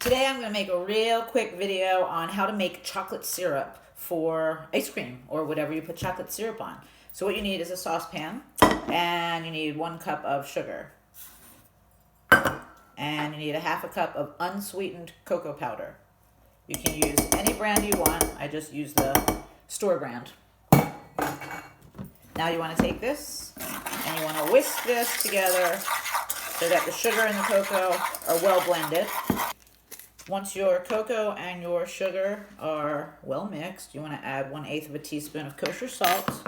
Today I'm going to make a real quick video on how to make chocolate syrup for ice cream or whatever you put chocolate syrup on. So what you need is a saucepan, and you need 1 cup of sugar, and you need a half a cup of unsweetened cocoa powder. You can use any brand you want. I just use the store brand. Now you want to take this and you want to whisk this together so that the sugar and the cocoa are well blended. Once your cocoa and your sugar are well mixed, you want to add 1/8 of a teaspoon of kosher salt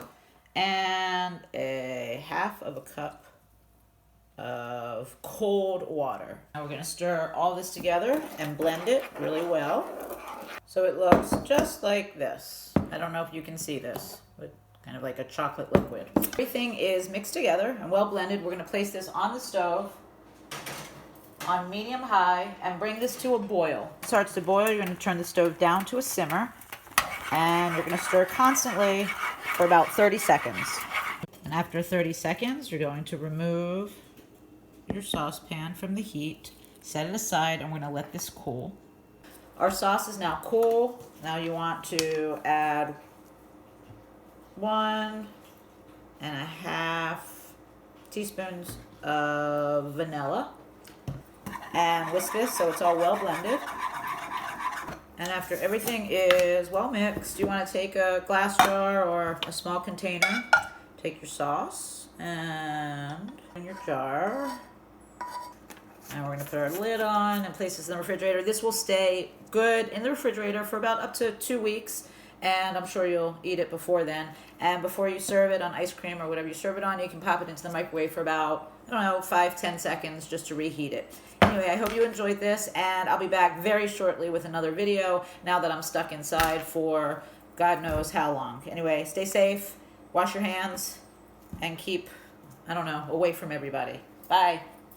and a half of a cup of cold water. Now we're going to stir all this together and blend it really well so it looks just like this. I don't know if you can see this, but kind of like a chocolate liquid. Everything is mixed together and well blended. We're going to place this on the stove on medium-high and bring this to a boil. It starts to boil, you're going to turn the stove down to a simmer, and you're going to stir constantly for about 30 seconds. And after 30 seconds, you're going to remove your saucepan from the heat, set it aside, and we're going to let this cool. Our sauce is now cool. Now you want to add 1.5 teaspoons of vanilla and whisk this so it's all well blended. And after everything is well mixed, you want to take a glass jar or a small container, take your sauce and in your jar, and we're going to put our lid on and place this in the refrigerator. This will stay good in the refrigerator for about up to 2 weeks, and I'm sure you'll eat it before then. And before you serve it on ice cream or whatever you serve it on, you can pop it into the microwave for about, 5-10 seconds just to reheat it. Anyway, I hope you enjoyed this, and I'll be back very shortly with another video now that I'm stuck inside for God knows how long. Anyway, stay safe, wash your hands, and keep, away from everybody. Bye.